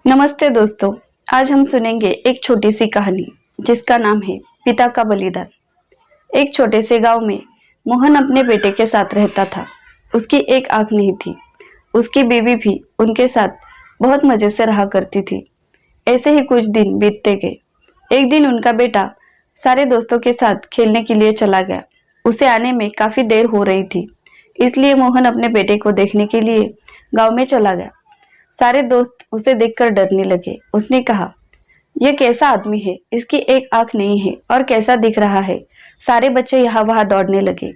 नमस्ते दोस्तों। आज हम सुनेंगे एक छोटी सी कहानी जिसका नाम है पिता का बलिदान। एक छोटे से गांव में मोहन अपने बेटे के साथ रहता था। उसकी एक आंख नहीं थी। उसकी बीवी भी उनके साथ बहुत मजे से रहा करती थी। ऐसे ही कुछ दिन बीतते गए। एक दिन उनका बेटा सारे दोस्तों के साथ खेलने के लिए चला गया। उसे आने में काफी देर हो रही थी, इसलिए मोहन अपने बेटे को देखने के लिए गांव में चला गया। सारे दोस्त उसे देखकर डरने लगे। उसने कहा, यह कैसा आदमी है, इसकी एक आंख नहीं है और कैसा दिख रहा है। सारे बच्चे यहाँ वहां दौड़ने लगे।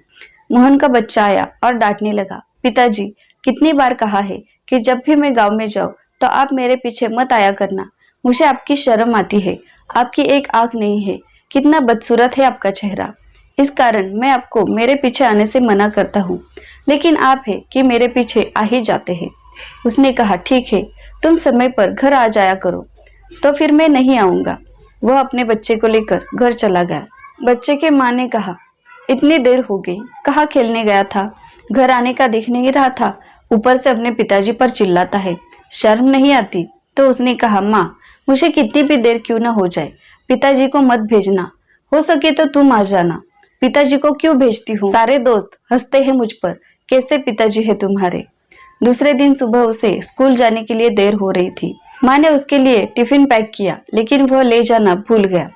मोहन का बच्चा आया और डांटने लगा, पिताजी, कितनी बार कहा है कि जब भी मैं गांव में जाऊं तो आप मेरे पीछे मत आया करना। मुझे आपकी शर्म आती है। आपकी एक आंख नहीं है। कितना बदसूरत है आपका चेहरा। इस कारण मैं आपको मेरे पीछे आने से मना करता हूँ, लेकिन आप है कि मेरे पीछे आ ही जाते हैं। उसने कहा, ठीक है, तुम समय पर घर आ जाया करो, तो फिर मैं नहीं आऊंगा। वह अपने बच्चे को लेकर घर चला गया। बच्चे के माँ ने कहा, इतनी देर हो गई, कहाँ खेलने गया था? घर आने का दिख नहीं रहा था, ऊपर से अपने पिताजी पर चिल्लाता है, शर्म नहीं आती? तो उसने कहा, माँ, मुझे कितनी भी देर क्यों ना हो जाए, पिताजी को मत भेजना। हो सके तो तुम आ जाना। पिताजी को क्यों भेजती हूँ? सारे दोस्त हंसते हैं मुझ पर। कैसे पिताजी है तुम्हारे? दूसरे दिन सुबह उसे स्कूल जाने के लिए देर हो रही थी। माँ ने उसके लिए टिफिन पैक किया, लेकिन वह ले जाना भूल गया।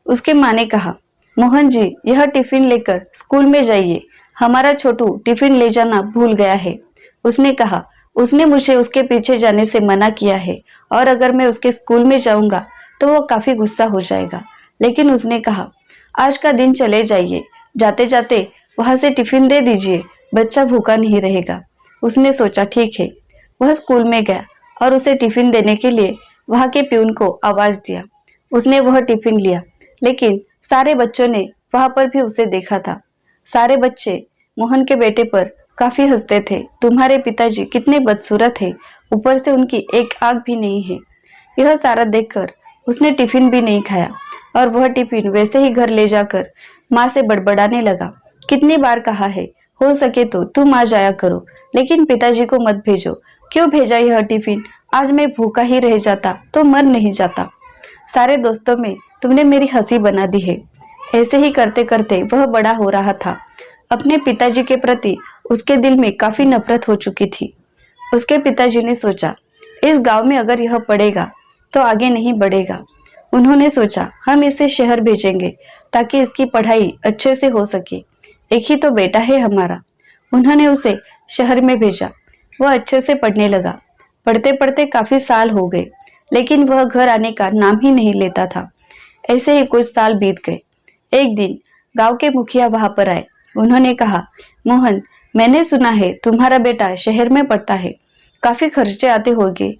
उसके माँ ने कहा, मोहन जी, यह टिफिन लेकर स्कूल में जाइए। हमारा छोटू टिफिन ले जाना भूल गया है। उसने कहा, उसने मुझे उसके पीछे जाने से मना किया है और अगर मैं उसके स्कूल में जाऊंगा तो वो काफी गुस्सा हो जाएगा। लेकिन उसने कहा, आज का दिन चले जाइए, जाते जाते वहां से टिफिन दे दीजिए, बच्चा भूखा नहीं रहेगा। उसने सोचा, ठीक है। वह स्कूल में गया और उसे टिफिन देने के लिए वहां के प्यून को आवाज दिया। उसने वह टिफिन लिया, लेकिन सारे बच्चों ने वहां पर भी उसे देखा था। सारे बच्चे मोहन के बेटे पर काफी हंसते थे। तुम्हारे पिताजी कितने बदसूरत है, ऊपर से उनकी एक आंख भी नहीं है। यह सारा देखकर उसने टिफिन भी नहीं खाया और वह टिफिन वैसे ही घर ले जाकर माँ से बड़बड़ाने लगा, कितनी बार कहा है, हो सके तो तुम आ जाया करो, लेकिन पिताजी को मत भेजो। क्यों भेजा यह टिफिन? आज मैं भूखा ही रह जाता तो मर नहीं जाता। सारे दोस्तों में तुमने मेरी हंसी बना दी है। ऐसे ही करते करते वह बड़ा हो रहा था। अपने पिताजी के प्रति उसके दिल में काफी नफरत हो चुकी थी। उसके पिताजी ने सोचा, इस गांव में अगर यह पढ़ेगा तो आगे नहीं बढ़ेगा। उन्होंने सोचा, हम इसे शहर भेजेंगे ताकि इसकी पढ़ाई अच्छे से हो सके। एक ही तो बेटा है हमारा। उन्होंने उसे शहर में भेजा। वह अच्छे से पढ़ने लगा। पढ़ते पढ़ते काफी साल हो गए, लेकिन वह घर आने का नाम ही नहीं लेता था। ऐसे ही कुछ साल बीत गए। एक दिन गांव के मुखिया वहां पर आए। उन्होंने कहा, मोहन, मैंने सुना है तुम्हारा बेटा शहर में पढ़ता है, काफी खर्चे आते होंगे,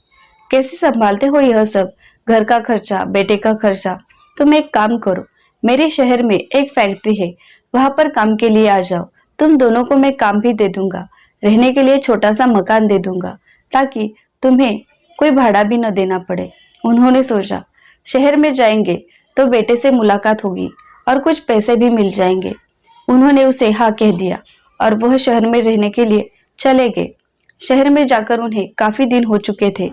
कैसे संभालते हो यह सब? घर का खर्चा, बेटे का खर्चा। तुम एक काम करो, मेरे शहर में एक फैक्ट्री है, वहां पर काम के लिए आ जाओ। तुम दोनों को मैं काम भी दे दूंगा, रहने के लिए छोटा सा मकान दे दूंगा, ताकि तुम्हें कोई भाड़ा भी न देना पड़े। उन्होंने सोचा, शहर में जाएंगे तो बेटे से मुलाकात होगी और कुछ पैसे भी मिल जाएंगे। उन्होंने उसे हाँ कह दिया और वह शहर में रहने के लिए चले गए। शहर में जाकर उन्हें काफी दिन हो चुके थे।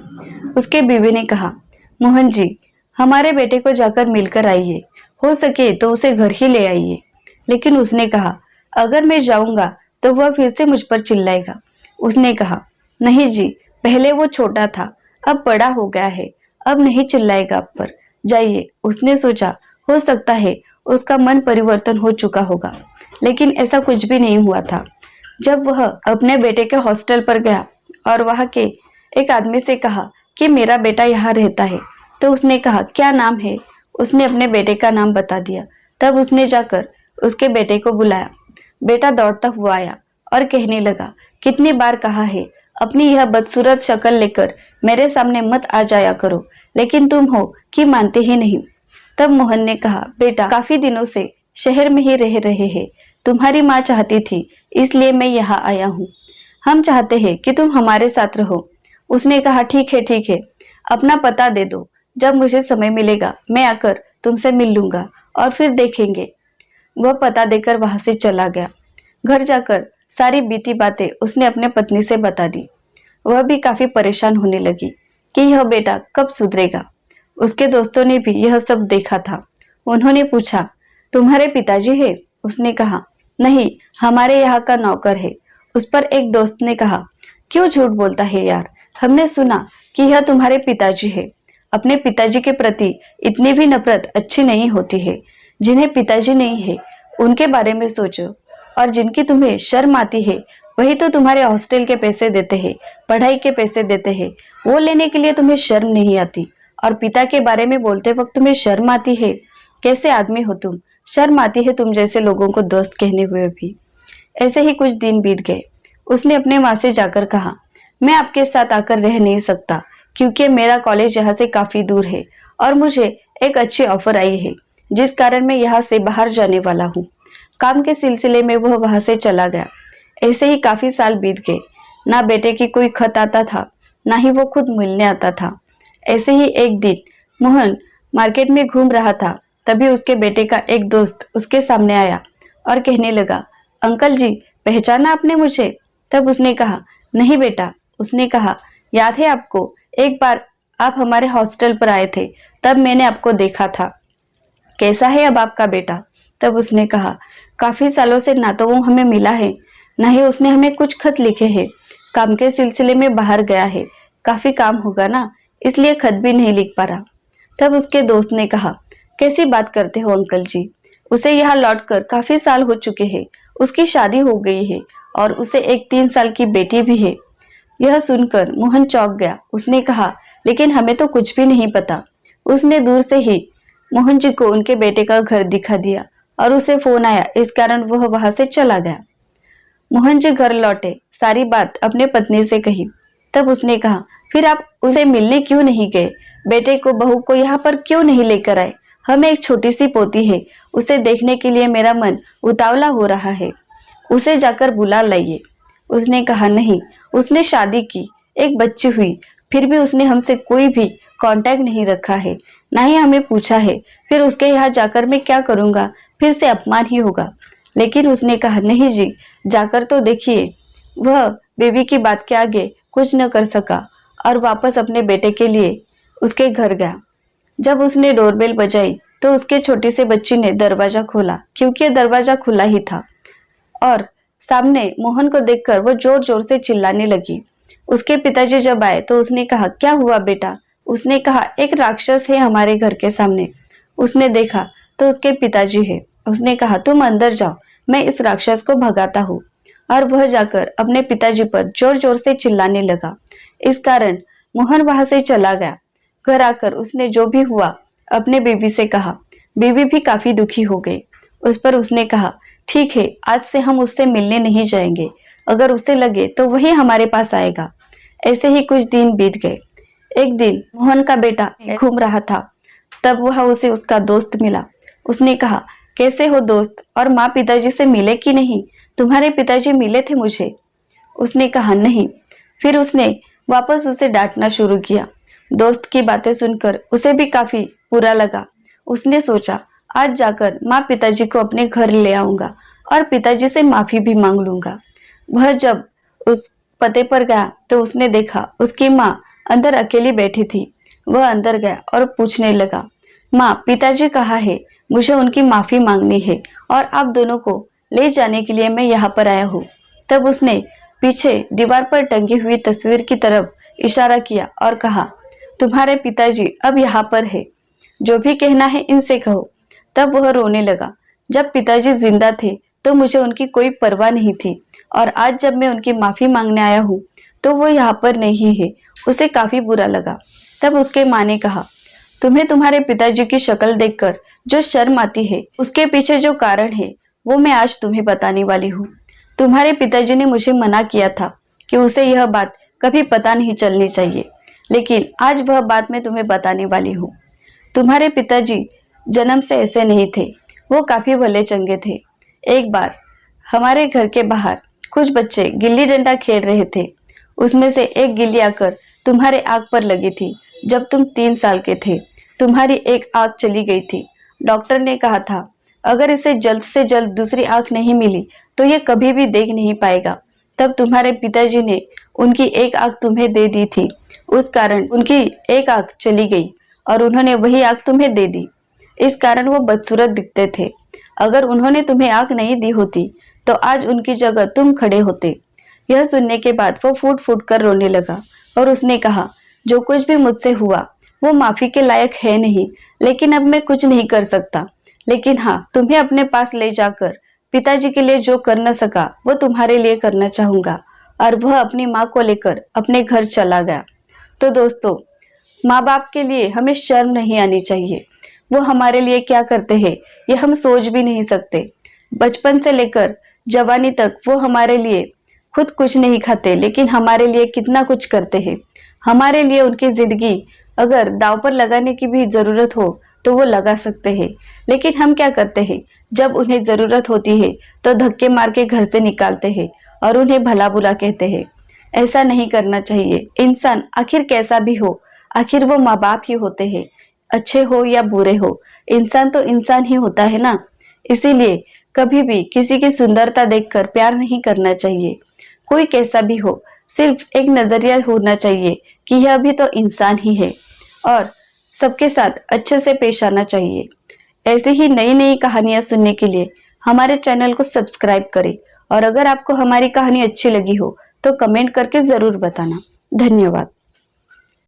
उसके बीवी ने कहा, मोहन जी, हमारे बेटे को जाकर मिलकर आइए, हो सके तो उसे घर ही ले आइए। लेकिन उसने कहा, अगर मैं जाऊंगा तो वह फिर से मुझ पर चिल्लाएगा। उसने कहा, नहीं जी, पहले वो छोटा था, अब बड़ा हो गया है, अब नहीं चिल्लाएगा आप पर, जाइए। उसने सोचा, हो सकता है उसका मन परिवर्तन हो चुका होगा, लेकिन ऐसा कुछ भी नहीं हुआ था। जब वह अपने बेटे के हॉस्टल पर गया और वहां के एक आदमी से कहा कि मेरा बेटा यहाँ रहता है, तो उसने कहा, क्या नाम है? उसने अपने बेटे का नाम बता दिया। तब उसने जाकर उसके बेटे को बुलाया। बेटा दौड़ता हुआ आया और कहने लगा, कितनी बार कहा है, अपनी यह बदसूरत शक्ल लेकर मेरे सामने मत आ जाया करो, लेकिन तुम हो कि मानते ही नहीं। तब मोहन ने कहा, बेटा, काफी दिनों से शहर में ही रह रहे हैं, तुम्हारी माँ चाहती थी, इसलिए मैं यहाँ आया हूँ। हम चाहते हैं कि तुम हमारे साथ रहो। उसने कहा, ठीक है ठीक है, अपना पता दे दो, जब मुझे समय मिलेगा मैं आकर तुमसे मिल लूंगा और फिर देखेंगे। वह पता देकर वहां से चला गया। घर जाकर सारी बीती बातें उसने अपने पत्नी से बता दी। वह भी काफी परेशान होने लगी। कि यह बेटा कब सुधरेगा। उसके दोस्तों ने भी यह सब देखा था। उन्होंने पूछा, तुम्हारे पिताजी है? उसने कहा, नहीं, हमारे यहाँ का नौकर है। उस पर एक दोस्त ने कहा, क्यों झूठ बोलता है यार, हमने सुना कि यह तुम्हारे पिताजी है। अपने पिताजी के प्रति इतनी भी नफरत अच्छी नहीं होती है। जिन्हें पिताजी नहीं है उनके बारे में सोचो, और जिनकी तुम्हें शर्म आती है वही तो तुम्हारे हॉस्टल के पैसे देते हैं, पढ़ाई के पैसे देते हैं, वो लेने के लिए तुम्हें शर्म नहीं आती। और पिता के बारे में बोलते वक्त तुम्हें शर्म आती है। कैसे आदमी हो तुम, शर्म आती है तुम जैसे लोगों को दोस्त कहने हुए भी। ऐसे ही कुछ दिन बीत गए। उसने अपने माँ से जाकर कहा, मैं आपके साथ आकर रह नहीं सकता क्योंकि मेरा कॉलेज यहाँ से काफी दूर है और मुझे एक अच्छी ऑफर आई है जिस कारण मैं यहाँ से बाहर जाने वाला हूँ। काम के सिलसिले में वह वहां से चला गया। ऐसे ही काफी साल बीत गए। ना बेटे की कोई खत आता था, ना ही वो खुद मिलने आता था। ऐसे ही एक दिन मोहन मार्केट में घूम रहा था, तभी उसके बेटे का एक दोस्त उसके सामने आया और कहने लगा, अंकल जी, पहचाना आपने मुझे? तब उसने कहा, नहीं बेटा। उसने कहा, याद है आपको, एक बार आप हमारे हॉस्टल पर आए थे, तब मैंने आपको देखा था। कैसा है अब आपका बेटा? तब उसने कहा, काफी सालों से ना तो वो हमें मिला है, ना ही उसने हमें कुछ खत लिखे हैं। काम के सिलसिले में बाहर गया है, काफी काम होगा ना, इसलिए खत भी नहीं लिख पा रहा। तब उसके दोस्त ने कहा, कैसी बात करते हो अंकल जी, उसे यहाँ लौटकर काफी साल हो चुके हैं, उसकी शादी हो गई है और उसे एक 3 साल की बेटी भी है। यह सुनकर मोहन चौंक गया। उसने कहा, लेकिन हमें तो कुछ भी नहीं पता। उसने दूर से ही मोहन जी को उनके बेटे का घर दिखा दिया और उसे फोन आया, इस कारण वह वहां से चला गया। मोहन जी घर लौटे, सारी बात अपने पत्नी से कही। तब उसने कहा, फिर आप उसे मिलने क्यों नहीं गए? बेटे को, बहू को यहाँ पर क्यों नहीं लेकर आए? हमें एक छोटी सी पोती है, उसे देखने के लिए मेरा मन उतावला हो रहा है, उसे जाकर बुला लाइए। उसने कहा, नहीं, उसने शादी की, एक बच्ची हुई, फिर भी उसने हमसे कोई भी कांटेक्ट नहीं रखा है, ना ही हमें पूछा है। फिर उसके यहाँ जाकर मैं क्या करूँगा? फिर से अपमान ही होगा। लेकिन उसने कहा, नहीं जी, जाकर तो देखिए। वह बेबी की बात के आगे कुछ न कर सका और वापस अपने बेटे के लिए उसके घर गया। जब उसने डोरबेल बजाई तो उसके छोटी से बच्ची ने दरवाजा खोला, क्योंकि दरवाजा खुला ही था, और सामने मोहन को देखकर वो जोर जोर से चिल्लाने लगी। उसके पिताजी जब आए तो उसने कहा, क्या हुआ बेटा? उसने कहा, एक राक्षस है हमारे घर के सामने। उसने देखा तो उसके पिताजी है। उसने कहा, तुम अंदर जाओ, मैं इस राक्षस को भगाता हूँ। और वह जाकर अपने पिताजी पर जोर जोर से चिल्लाने लगा। इस कारण मोहन वहां से चला गया। घर आकर उसने जो भी हुआ अपने बीवी से कहा। बीवी भी काफी दुखी हो गई। उस पर उसने कहा, ठीक है, आज से हम उससे मिलने नहीं जाएंगे, अगर उसे लगे तो वही हमारे पास आएगा। ऐसे ही कुछ दिन बीत गए। एक दिन मोहन का बेटा घूम रहा था, तब वह उसे उसका दोस्त मिला। उसने कहा, कैसे हो दोस्त, और माँ पिताजी से मिले कि नहीं? तुम्हारे पिताजी मिले थे मुझे। उसने कहा, नहीं। फिर उसने वापस उसे डांटना शुरू किया। दोस्त की बातें सुनकर उसे भी काफी बुरा लगा। उसने सोचा, आज जाकर माँ पिताजी को अपने घर ले आऊंगा और पिताजी से माफी भी मांग लूंगा। वह जब उस पते पर गया तो उसने देखा उसकी माँ अंदर अकेली बैठी थी। वह अंदर गया और पूछने लगा, माँ, पिताजी कहाँ है? मुझे उनकी माफी मांगनी है और आप दोनों को ले जाने के लिए मैं यहाँ पर आया हूँ। तब उसने पीछे दीवार पर टंगी हुई तस्वीर की तरफ इशारा किया और कहा, तुम्हारे पिताजी अब यहाँ पर है, जो भी कहना है इनसे कहो। तब वह रोने लगा। जब पिताजी जिंदा थे तो मुझे उनकी कोई परवाह नहीं थी, और आज जब मैं उनकी माफी मांगने आया हूँ तो वो यहाँ पर नहीं है। उसे काफी बुरा लगा। तब उसके माँ ने कहा, तुम्हें तुम्हारे पिताजी की शक्ल देखकर जो शर्म आती है, उसके पीछे जो कारण है वो मैं आज तुम्हें बताने वाली हूँ। तुम्हारे पिताजी ने मुझे मना किया था कि उसे यह बात कभी पता नहीं चलनी चाहिए, लेकिन आज वह बात मैं तुम्हें बताने वाली हूँ। तुम्हारे पिताजी जन्म से ऐसे नहीं थे, वो काफी भले चंगे थे। एक बार हमारे घर के बाहर कुछ बच्चे गिल्ली डंडा खेल रहे थे। उसमें से एक गिल्ली आकर तुम्हारे आंख पर लगी थी। जब तुम 3 साल के थे, तुम्हारी एक आंख चली गई थी। डॉक्टर ने कहा था, अगर इसे जल्द से जल्द दूसरी आंख नहीं मिली तो ये कभी भी देख नहीं पाएगा। तब तुम्हारे पिताजी ने उनकी एक आंख तुम्हें दे दी थी, उस कारण उनकी एक आंख चली गई और उन्होंने वही आंख तुम्हें दे दी। इस कारण वो बदसूरत दिखते थे। अगर उन्होंने तुम्हें आंख नहीं दी होती तो आज उनकी जगह तुम खड़े होते। यह सुनने के बाद वो फूट फूट कर रोने लगा और उसने कहा, जो कुछ भी मुझसे हुआ वो माफी के लायक है नहीं, लेकिन अब मैं कुछ नहीं कर सकता। लेकिन हाँ, तुम्हें अपने पास ले जाकर पिताजी के लिए जो कर न सका वो तुम्हारे लिए करना चाहूंगा। और वह अपनी माँ को लेकर अपने घर चला गया। तो दोस्तों, माँ बाप के लिए हमें शर्म नहीं आनी चाहिए। वो हमारे लिए क्या करते हैं ये हम सोच भी नहीं सकते। बचपन से लेकर जवानी तक वो हमारे लिए खुद कुछ नहीं खाते, लेकिन हमारे लिए कितना कुछ करते हैं। हमारे लिए उनकी जिंदगी अगर दांव पर लगाने की भी जरूरत हो तो वो लगा सकते हैं। लेकिन हम क्या करते हैं, जब उन्हें जरूरत होती है तो धक्के मार के घर से निकालते हैं और उन्हें भला बुरा कहते हैं। ऐसा नहीं करना चाहिए। इंसान आखिर कैसा भी हो, आखिर वो माँ बाप ही होते हैं। अच्छे हो या बुरे हो, इंसान तो इंसान ही होता है ना। इसीलिए कभी भी किसी की सुंदरता देखकर प्यार नहीं करना चाहिए। कोई कैसा भी हो, सिर्फ एक नजरिया होना चाहिए कि यह भी तो इंसान ही है और सबके साथ अच्छे से पेश आना चाहिए। ऐसे ही नई नई कहानियां सुनने के लिए हमारे चैनल को सब्सक्राइब करें और अगर आपको हमारी कहानी अच्छी लगी हो तो कमेंट करके जरूर बताना। धन्यवाद।